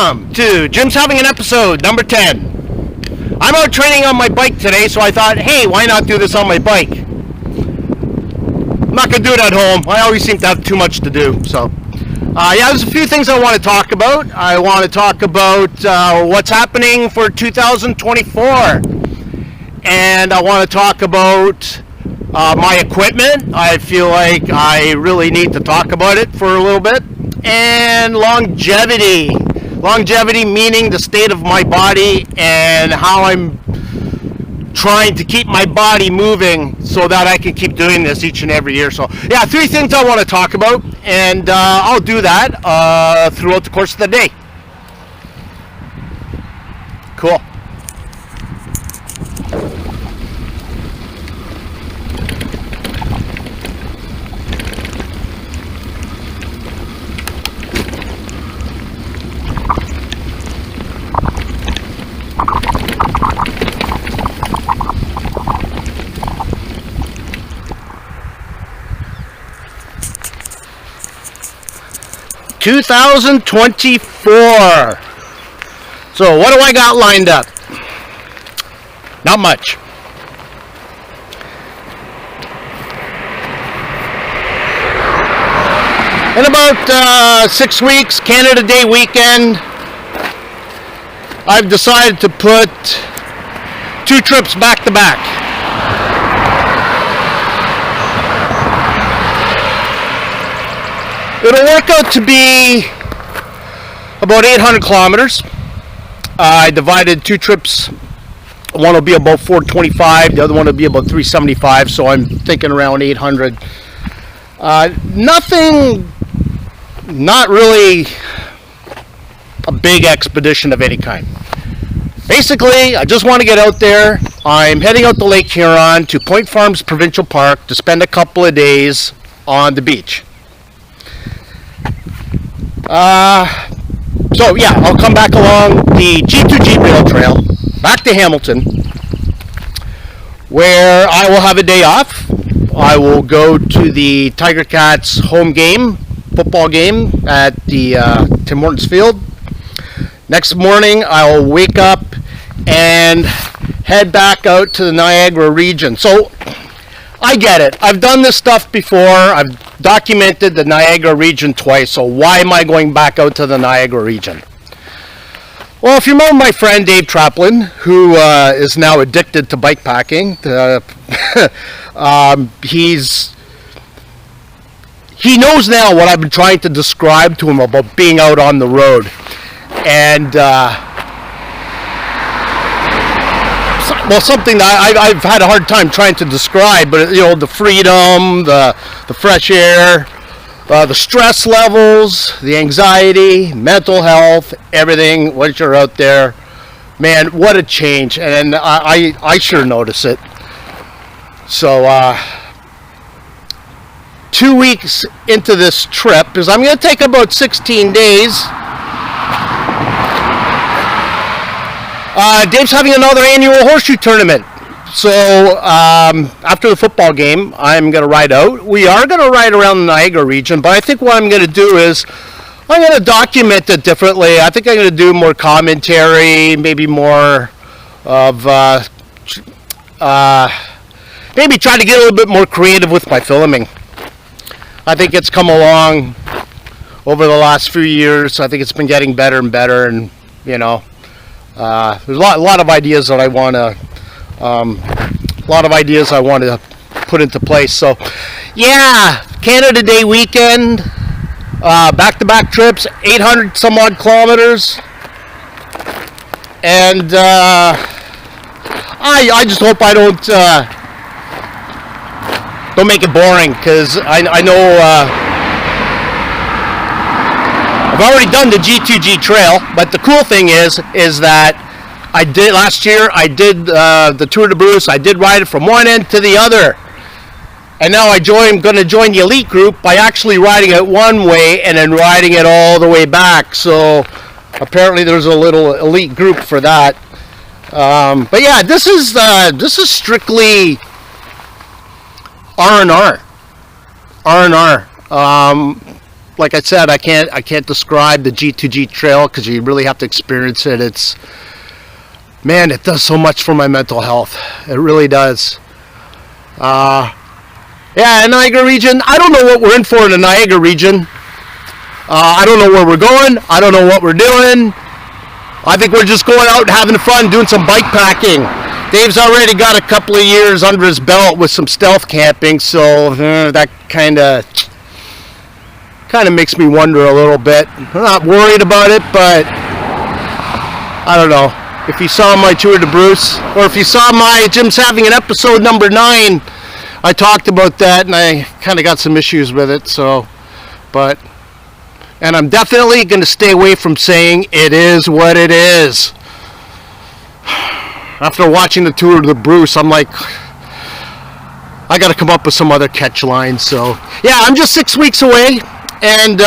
Welcome to Jim's Having an Episode number 10. I'm out training on my bike today, so I thought, hey, why not do this on my bike? I'm not going to do it at home. I always seem to have too much to do. So, there's a few things I want to talk about. I want to talk about what's happening for 2024. And I want to talk about my equipment. I feel like I really need to talk about it for a little bit. And longevity. Longevity meaning the state of my body and how I'm trying to keep my body moving so that I can keep doing this each and every year. So, yeah, 3 things I want to talk about, and I'll do that throughout the course of the day. Cool. $2,024. So what do I got lined up? Not much. In about 6 weeks, Canada Day weekend, I've decided to put 2 trips back to back. It'll work out to be about 800 kilometers. I divided 2 trips. One will be about 425, the other one will be about 375, so I'm thinking around 800. Not really a big expedition of any kind. Basically, I just want to get out there. I'm heading out to Lake Huron to Point Farms Provincial Park to spend a couple of days on the beach. So yeah, I'll come back along the G2G Rail Trail back to Hamilton, where I will have a day off. I will go to the Tiger Cats home game, football game at the Tim Hortons Field. Next morning, I'll wake up and head back out to the Niagara region. So I get it. I've done this stuff before. I've documented the Niagara region twice, so why am I going back out to the Niagara region? Well, if you remember my friend Dave Traplin, who is now addicted to bike packing, he knows now what I've been trying to describe to him about being out on the road. And something that I've had a hard time trying to describe, but you know, the freedom, the fresh air, the stress levels, the anxiety, mental health, everything. Once you're out there, man, what a change! And I sure notice it. So 2 weeks into this trip, because I'm going to take about 16 days. Dave's having another annual horseshoe tournament. So after the football game, I'm going to ride out. We are going to ride around the Niagara region, but I think what I'm going to do is I'm going to document it differently. I think I'm going to do more commentary, maybe more of maybe try to get a little bit more creative with my filming. I think it's come along over the last few years. I think it's been getting better and better, and you know, there's a lot of ideas that I want to put into place. So yeah, Canada Day weekend, back-to-back trips, 800 some odd kilometers, and I just hope I don't make it boring, because I know I've already done the G2G trail, but the cool thing is that I did last year. I did the Tour de Bruce. I did ride it from one end to the other, and now I'm going to join the elite group by actually riding it one way and then riding it all the way back. So apparently there's a little elite group for that. But yeah, this is strictly R&R. like I said, I can't describe the G2G trail because you really have to experience it. It's, man, it does so much for my mental health. It really does. Yeah, Niagara region. I don't know what we're in for in the Niagara region. I don't know where we're going. I don't know what we're doing. I think we're just going out and having fun, doing some bike packing. Dave's already got a couple of years under his belt with some stealth camping, so that kind of makes me wonder a little bit. I'm not worried about it, but I don't know. If you saw my tour de Bruce, or if you saw my Jim's having an episode number 9, I talked about that, and I kind of got some issues with it. So, and I'm definitely going to stay away from saying it is what it is. After watching the tour of the Bruce, I'm like, I got to come up with some other catch lines. So, yeah, I'm just 6 weeks away, and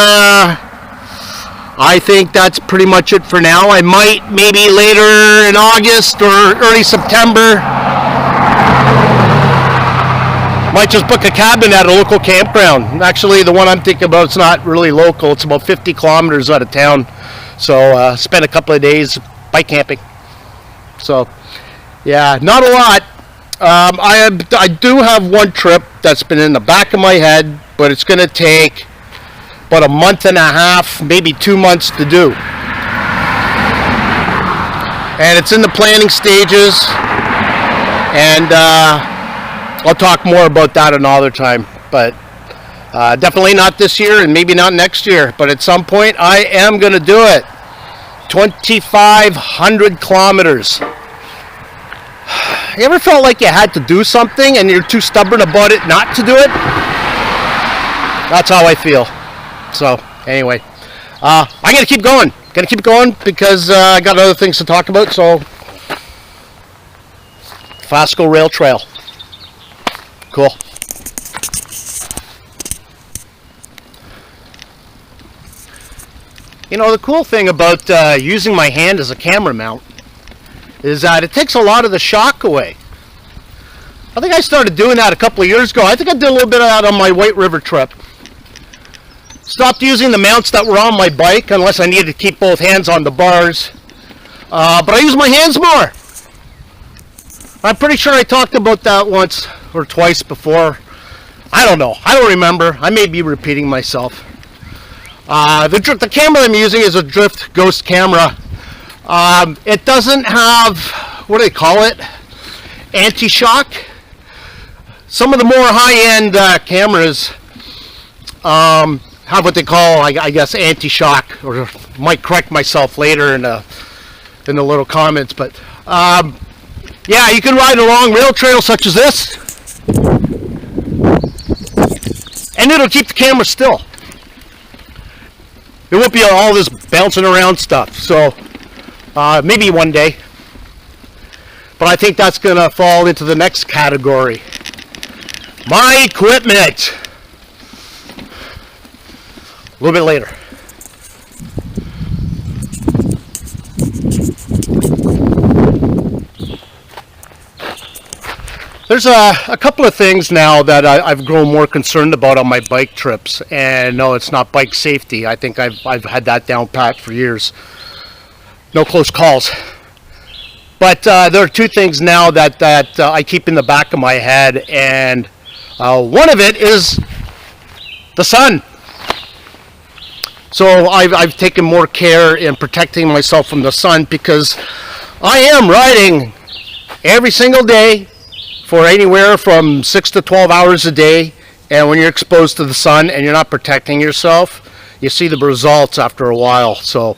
I think that's pretty much it for now. I might maybe later in August or early September, might just book a cabin at a local campground. Actually, the one I'm thinking about, it's not really local. It's about 50 kilometers out of town. So spend a couple of days bike camping. So, yeah, not a lot. I do have one trip that's been in the back of my head, but it's going to take about a month and a half, maybe 2 months to do. And it's in the planning stages. And I'll talk more about that another time, but definitely not this year and maybe not next year, but at some point I am going to do it. 2,500 kilometers. You ever felt like you had to do something and you're too stubborn about it not to do it? That's how I feel. So anyway, I'm going to keep going. Going to keep going because I got other things to talk about. So Fasco Rail Trail. Cool. You know, the cool thing about using my hand as a camera mount is that it takes a lot of the shock away. I think I started doing that a couple of years ago. I think I did a little bit of that on my White River trip. Stopped using the mounts that were on my bike unless I needed to keep both hands on the bars. But I use my hands more. I'm pretty sure I talked about that once or twice before. I don't know. I don't remember. I may be repeating myself. The camera I'm using is a Drift Ghost camera. It doesn't have, what do they call it? Anti-shock. Some of the more high-end cameras have what they call, I guess, anti-shock. Or might correct myself later in the little comments, but yeah, you can ride a long rail trail such as this, and it'll keep the camera still. It won't be all this bouncing around stuff. So maybe one day, but I think that's going to fall into the next category. My equipment. A little bit later. There's a couple of things now that I've grown more concerned about on my bike trips, and no, it's not bike safety. I think I've had that down pat for years. No close calls. But there are two things now that I keep in the back of my head, and one of it is the sun. So I've taken more care in protecting myself from the sun because I am riding every single day for anywhere from 6 to 12 hours a day, and when you're exposed to the sun and you're not protecting yourself, you see the results after a while. So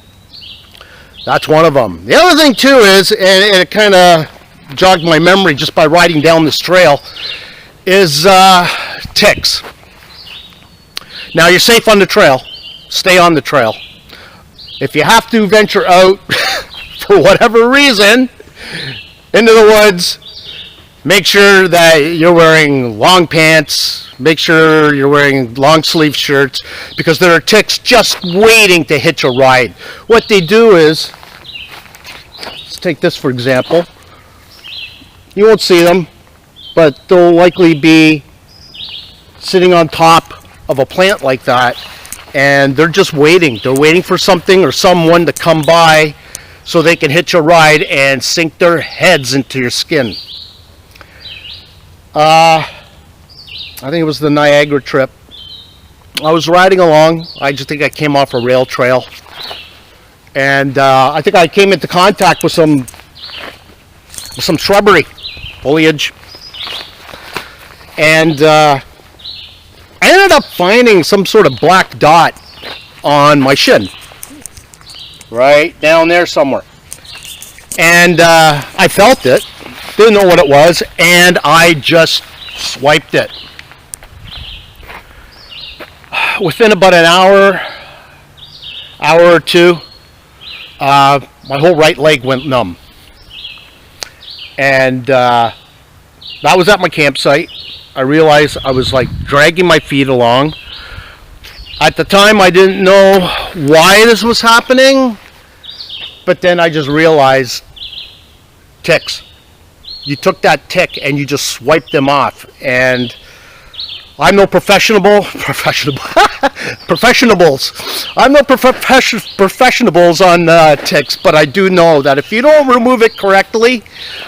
that's one of them. The other thing too is, and it kind of jogged my memory just by riding down this trail, is ticks. Now you're safe on the trail. Stay on the trail. If you have to venture out for whatever reason into the woods, make sure that you're wearing long pants, make sure you're wearing long sleeve shirts, because there are ticks just waiting to hitch a ride. What they do is, let's take this for example. You won't see them, but they'll likely be sitting on top of a plant like that, and they're just waiting. They're waiting for something or someone to come by so they can hitch a ride and sink their heads into your skin. I think it was the Niagara trip. I was riding along. I just think I came off a rail trail, and I think I came into contact with some shrubbery foliage, and I ended up finding some sort of black dot on my shin, right down there somewhere, and I felt it, didn't know what it was, and I just swiped it. Within about an hour or two, my whole right leg went numb. And that was at my campsite. I realized I was like dragging my feet along. At the time, I didn't know why this was happening, but then I just realized ticks. You took that tick and you just swiped them off. And I'm no professionables. I'm no professionables on ticks, but I do know that if you don't remove it correctly,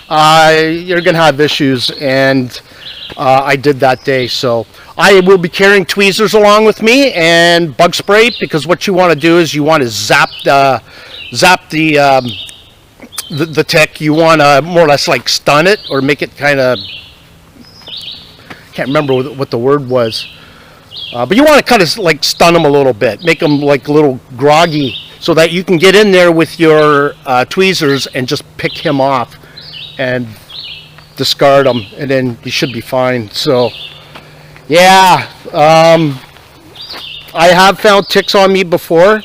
you're gonna have issues. And I did that day, so I will be carrying tweezers along with me and bug spray, because what you want to do is you want to zap the tick. You want to more or less like stun it or make it kind of, can't remember what the word was, but you want to kind of like stun them a little bit, make them like a little groggy, so that you can get in there with your tweezers and just pick him off and discard them, and then you should be fine. So yeah, I have found ticks on me before,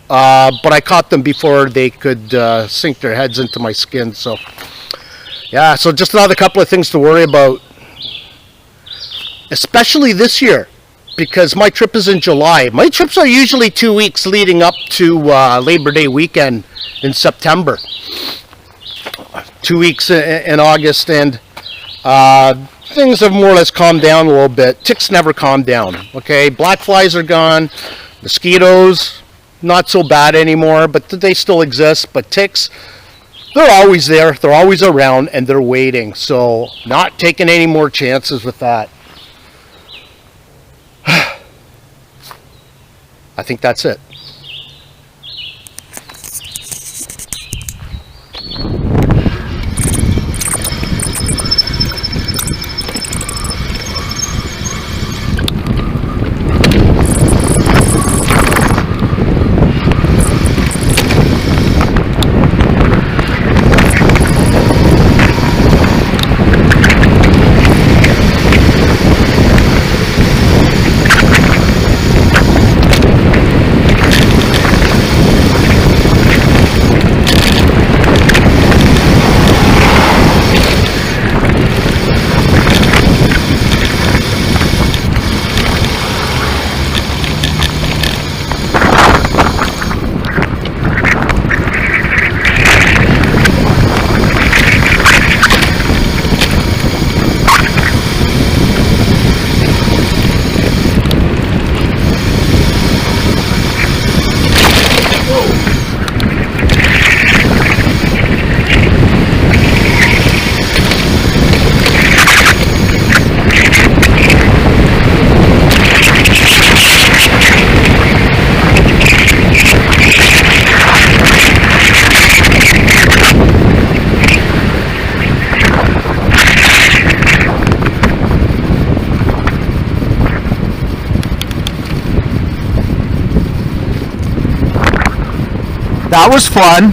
but I caught them before they could sink their heads into my skin. So yeah, so just another couple of things to worry about, especially this year, because my trip is in July. My trips are usually 2 weeks leading up to Labor Day weekend in September. 2 weeks in August, and things have more or less calmed down a little bit. Ticks never calm down, okay? Black flies are gone. Mosquitoes, not so bad anymore, but they still exist. But ticks, they're always there. They're always around, and they're waiting. So not taking any more chances with that. I think that's it. That was fun.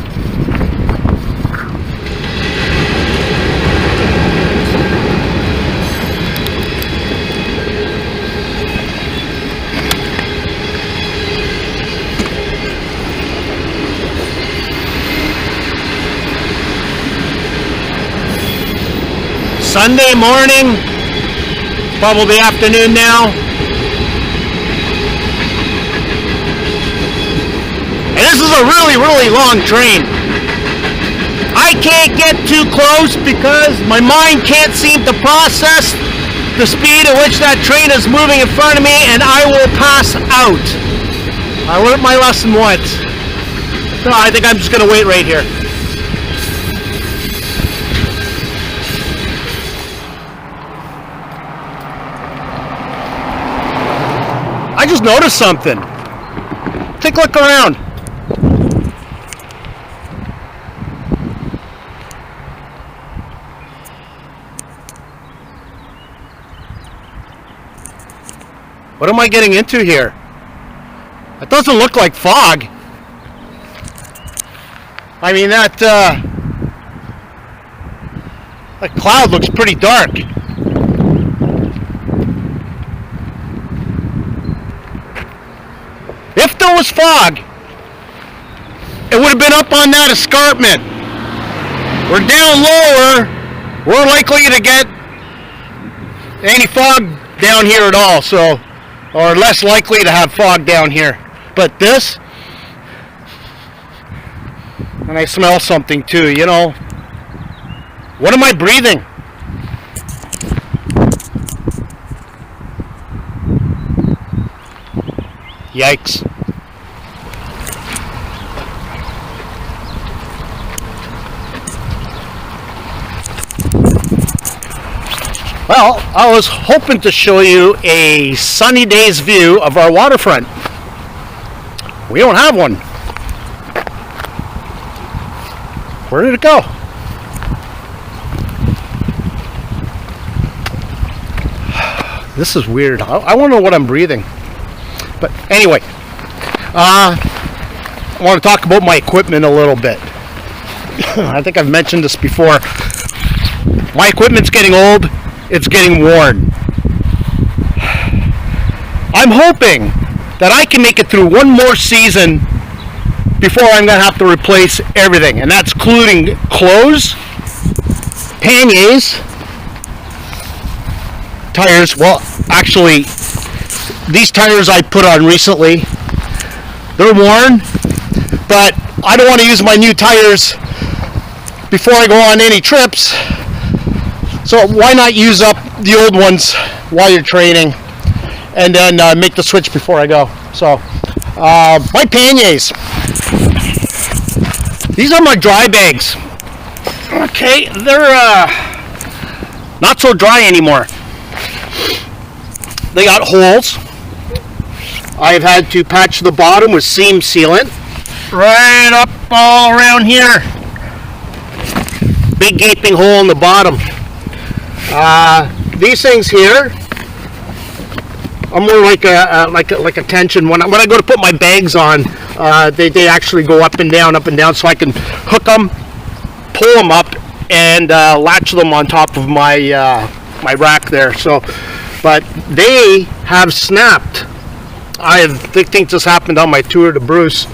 Sunday morning, probably afternoon now. And this is a really, really long train. I can't get too close because my mind can't seem to process the speed at which that train is moving in front of me, and I will pass out. I learned my lesson once. No, I think I'm just going to wait right here. I just noticed something. Take a look around. What am I getting into here? It doesn't look like fog. I mean, that cloud looks pretty dark. If there was fog, it would have been up on that escarpment. We're down lower. We're likely to get any fog down here at all, so, or less likely to have fog down here. But this, and I smell something too, you know. What am I breathing? Yikes. Well, I was hoping to show you a sunny day's view of our waterfront. We don't have one. Where did it go? This is weird. I want to know what I'm breathing. But anyway, I want to talk about my equipment a little bit. I think I've mentioned this before. My equipment's getting old. It's getting worn. I'm hoping that I can make it through one more season before I'm going to have to replace everything. And that's including clothes, panniers, tires. Well, actually, these tires I put on recently, they're worn, but I don't want to use my new tires before I go on any trips. So why not use up the old ones while you're training and then make the switch before I go. So my panniers. These are my dry bags. Okay, they're not so dry anymore. They got holes. I've had to patch the bottom with seam sealant right up all around here. Big gaping hole in the bottom. These things here are more like a tension. When I go to put my bags on, they actually go up and down, so I can hook them, pull them up, and latch them on top of my my rack there. So, but they have snapped. I think this happened on my tour to Bruce.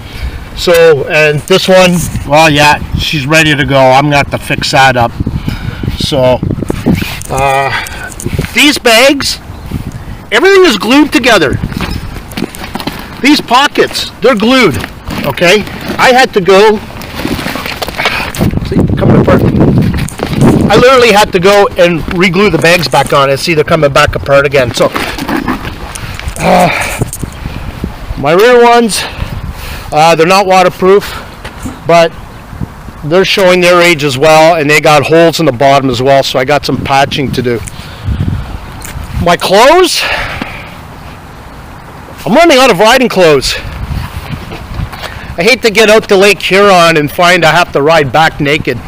So, and this one, well, yeah, she's ready to go. I'm gonna have to fix that up. So, these bags, everything is glued together. These pockets, they're glued. Okay, I had to go. See, coming apart. I literally had to go and re-glue the bags back on, and see they're coming back apart again. So, my rear ones, they're not waterproof, but they're showing their age as well, and they got holes in the bottom as well, so I got some patching to do. My clothes, I'm running out of riding clothes. I hate to get out to Lake Huron and find I have to ride back naked.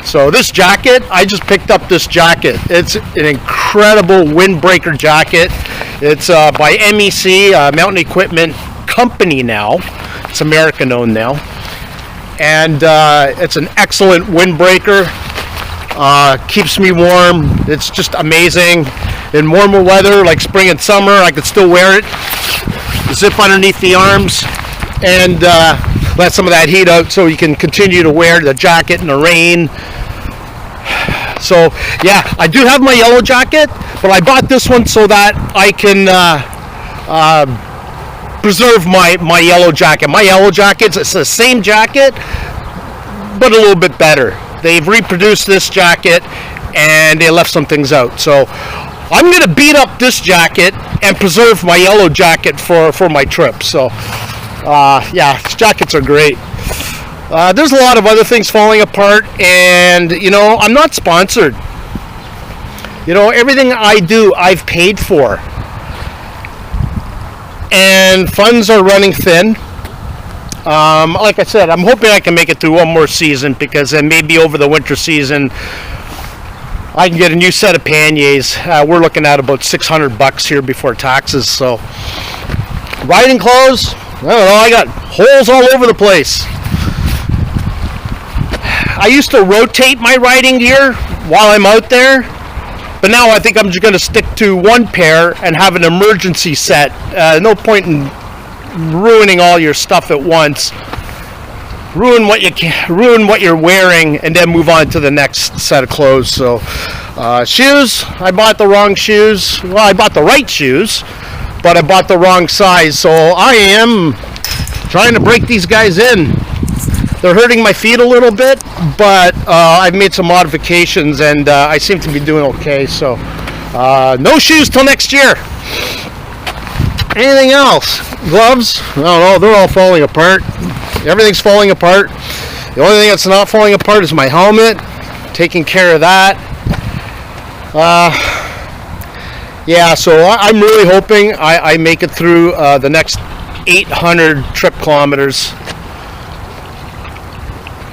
So this jacket, I just picked up this jacket. It's an incredible windbreaker jacket. It's by MEC, Mountain Equipment Company now. It's American owned now. And it's an excellent windbreaker. Keeps me warm. It's just amazing. In warmer weather, like spring and summer, I could still wear it. Zip underneath the arms and let some of that heat out so you can continue to wear the jacket in the rain. So yeah, I do have my yellow jacket, but I bought this one so that I can preserve my yellow jacket. My yellow jackets, it's the same jacket, but a little bit better. They've reproduced this jacket and they left some things out. So I'm going to beat up this jacket and preserve my yellow jacket for my trip. So, yeah, these jackets are great. There's a lot of other things falling apart, and, you know, I'm not sponsored. You know, everything I do, I've paid for. And funds are running thin. Like I said, I'm hoping I can make it through one more season, because then maybe over the winter season I can get a new set of panniers. We're looking at about $600 here before taxes. So riding clothes, I don't know, I got holes all over the place. I used to rotate my riding gear while I'm out there, but now I think I'm just going to stick to one pair and have an emergency set. No point in ruining all your stuff at once. Ruin what you're wearing, and then move on to the next set of clothes. So, shoes, I bought the wrong shoes. Well, I bought the right shoes, but I bought the wrong size. So I am trying to break these guys in. They're hurting my feet a little bit, but I've made some modifications, and I seem to be doing okay. So, no shoes till next year. Anything else? Gloves? I don't know. They're all falling apart. Everything's falling apart. The only thing that's not falling apart is my helmet. Taking care of that. Yeah, so I'm really hoping I make it through the next 800 trip kilometers,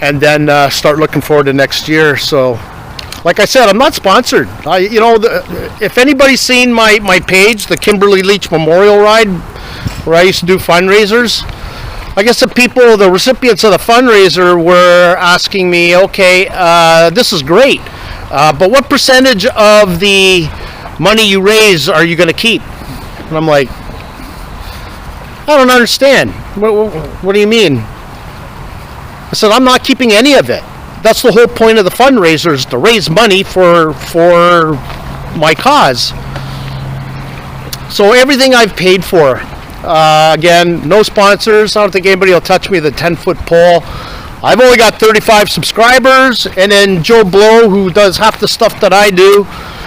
and then start looking forward to next year. So, like I said, I'm not sponsored. You know, if anybody's seen my page, the Kimberly Leach Memorial Ride, where I used to do fundraisers, I guess the recipients of the fundraiser were asking me, okay, this is great, but what percentage of the money you raise are you going to keep? And I'm like, I don't understand. What do you mean? I said, I'm not keeping any of it. That's the whole point of the fundraisers, to raise money for my cause. So everything I've paid for. Again, no sponsors. I don't think anybody will touch me with a 10-foot pole. I've only got 35 subscribers, and then Joe Blow, who does half the stuff that I do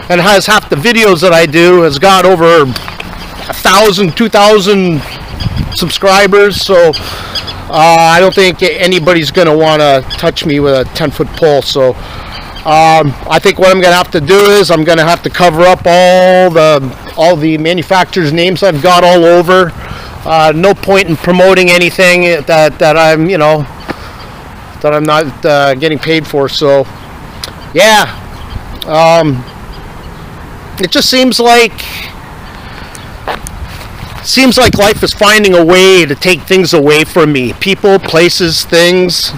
and has half the videos that I do, has got over 1,000, 2,000 subscribers. So I don't think anybody's going to want to touch me with a 10-foot pole. So I think what I'm going to have to do is I'm going to have to cover up all the manufacturers' names I've got all over. No point in promoting anything that I'm, you know, that I'm not getting paid for. So, yeah, it just seems like life is finding a way to take things away from me. People, places, things.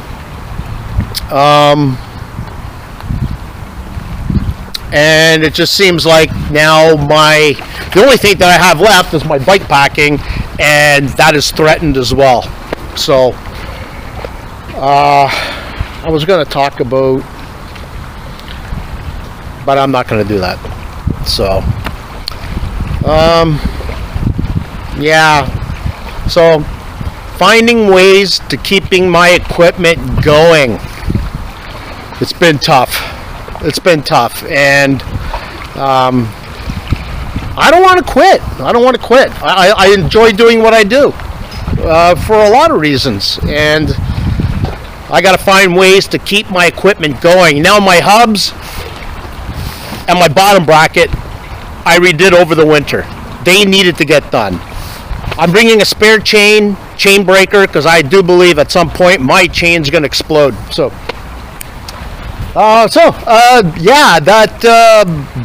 And it just seems like now the only thing that I have left is my bike packing, and that is threatened as well. So I was going to talk about, but I'm not going to do that. So yeah, so finding ways to keeping my equipment going. It's been tough. And I don't want to quit. I enjoy doing what I do for a lot of reasons, and I got to find ways to keep my equipment going. Now my hubs and my bottom bracket I redid over the winter. They needed to get done. I'm bringing a spare chain breaker, because I do believe at some point my chain's going to explode. So yeah, that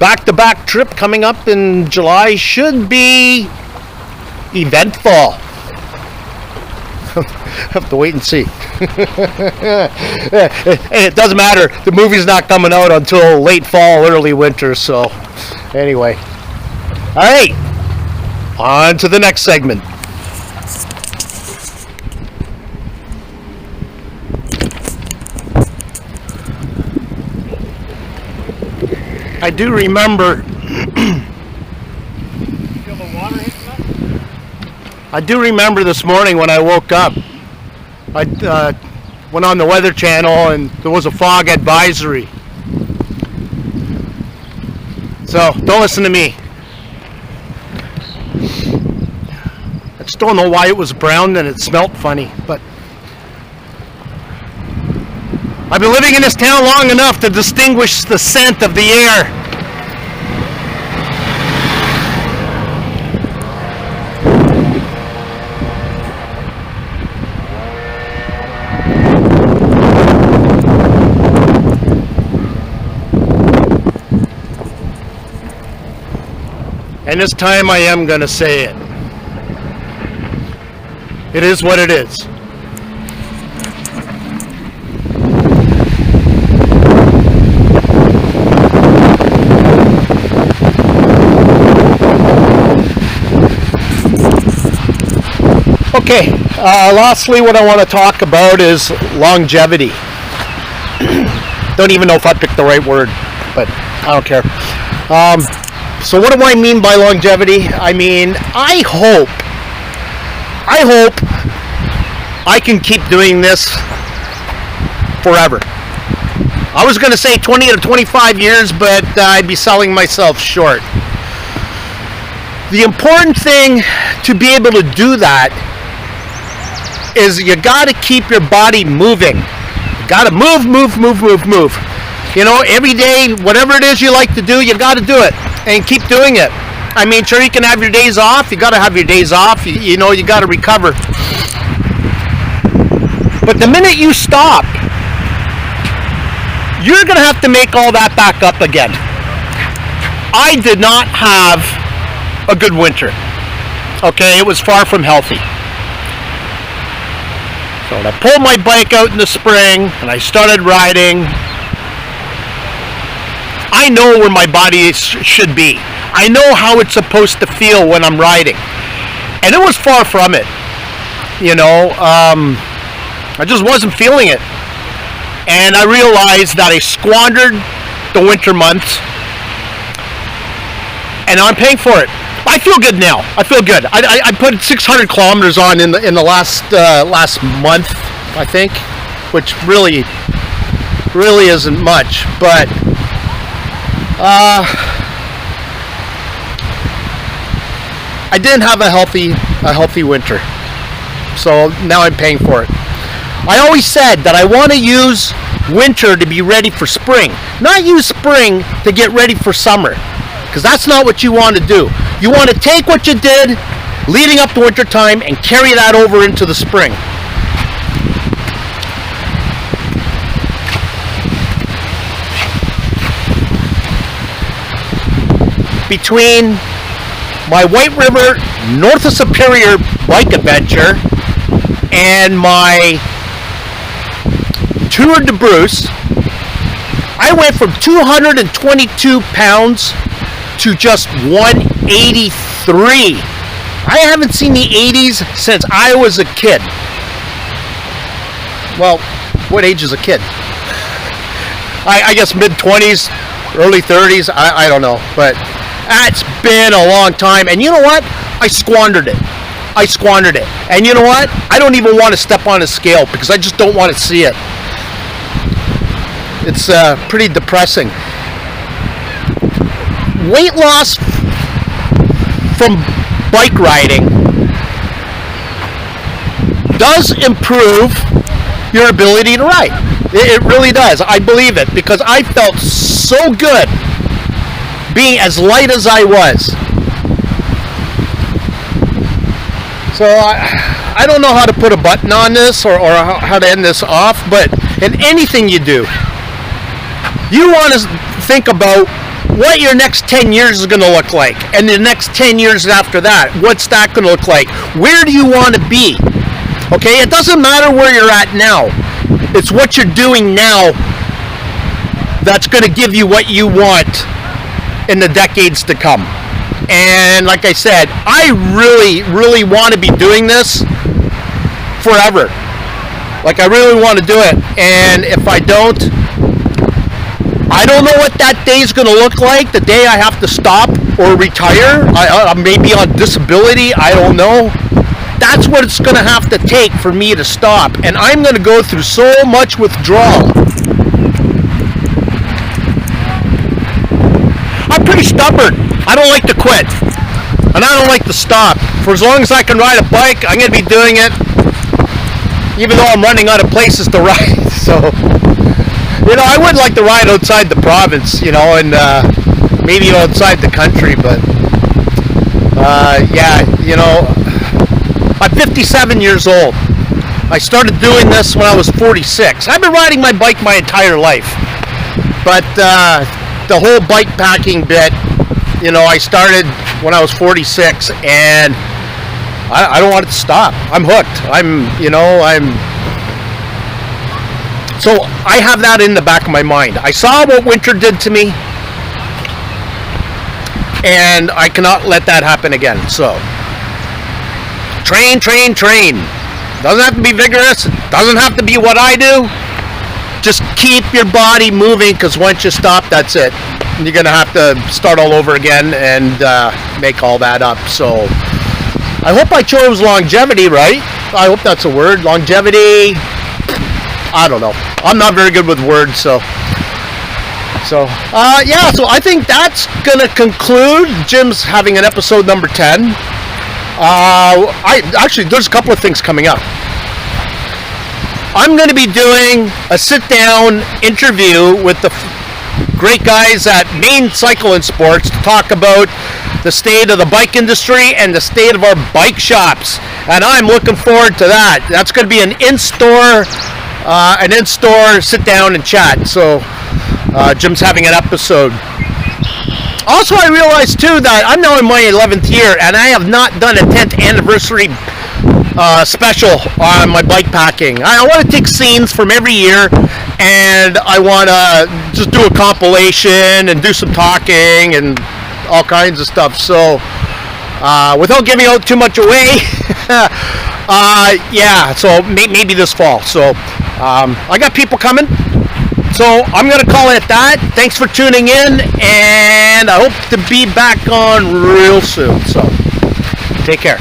back-to-back trip coming up in July should be eventful. Have to wait and see. And it doesn't matter. The movie's not coming out until late fall, early winter. So anyway, all right, on to the next segment. I do remember. I do remember this morning when I woke up. I went on the Weather Channel and there was a fog advisory. So don't listen to me. I just don't know why it was brown and it smelled funny, but I've been living in this town long enough to distinguish the scent of the air. And this time I am going to say it. It is what it is. Okay, lastly what I want to talk about is longevity. Don't even know if I picked the right word, but I don't care. So what do I mean by longevity? I mean, I hope I can keep doing this forever. I was going to say 20 to 25 years, but I'd be selling myself short. The important thing to be able to do that is you got to keep your body moving. You got to move. You know, every day, whatever it is you like to do, you got to do it and keep doing it. I mean, sure, you can have your days off. You got to have your days off. You know, you got to recover. But the minute you stop, you're going to have to make all that back up again. I did not have a good winter. Okay, it was far from healthy. So I pulled my bike out in the spring and I started riding. I know where my body should be. I know how it's supposed to feel when I'm riding. And it was far from it. You know, I just wasn't feeling it. And I realized that I squandered the winter months. And I'm paying for it. I feel good now. I feel good. I put 600 kilometers on in the last month, I think, which really isn't much. But I didn't have a healthy winter, so now I'm paying for it. I always said that I want to use winter to be ready for spring, not use spring to get ready for summer, because that's not what you want to do. You want to take what you did leading up to winter time and carry that over into the spring. Between my White River North of Superior bike adventure and my Tour de Bruce, I went from 222 pounds to just 183. I haven't seen the 80s since I was a kid. Well, what age is a kid? I guess mid-20s, early 30s, I don't know, but that's been a long time. And you know what? I squandered it. And you know what? I don't even want to step on a scale because I just don't want to see it. It's pretty depressing. Weight loss from bike riding does improve your ability to ride. It really does. I believe it because I felt so good being as light as I was. So I don't know how to put a button on this or how to end this off, but in anything you do, you want to think about what your next 10 years is going to look like, and the next 10 years after that, what's that going to look like? Where do you want to be? Okay, it doesn't matter where you're at now. It's what you're doing now that's going to give you what you want in the decades to come. And like I said, I really want to be doing this forever. Like, I really want to do it. And if I don't know what that day is going to look like, the day I have to stop or retire. I may be on disability, I don't know. That's what it's going to have to take for me to stop. And I'm going to go through so much withdrawal. I'm I'm pretty stubborn. I don't like to quit. And I don't like to stop. For as long as I can ride a bike, I'm going to be doing it. Even though I'm running out of places to ride. So, I would like to ride outside the province, and maybe outside the country. But, I'm 57 years old. I started doing this when I was 46. I've been riding my bike my entire life. But the whole bike packing bit, I started when I was 46, and I don't want it to stop. I'm hooked. So I have that in the back of my mind. I saw what winter did to me, and I cannot let that happen again. So train. Doesn't have to be vigorous. Doesn't have to be what I do. Just keep your body moving, because once you stop, that's it. You're going to have to start all over again and make all that up. So I hope I chose longevity right. I hope that's a word. Longevity. I don't know. I'm not very good with words, so I think that's going to conclude Jim's having an episode number 10. There's a couple of things coming up. I'm going to be doing a sit-down interview with the great guys at Maine Cycle and Sports to talk about the state of the bike industry and the state of our bike shops. And I'm looking forward to that. That's going to be an in-store sit-down and chat. So Jim's having an episode. Also, I realized, too, that I'm now in my 11th year, and I have not done a 10th anniversary special on my bike packing. I want to take scenes from every year, and I want to just do a compilation and do some talking and all kinds of stuff. So, without giving out too much away, so maybe this fall. So, I got people coming. So I'm going to call it that. Thanks for tuning in, and I hope to be back on real soon. So take care.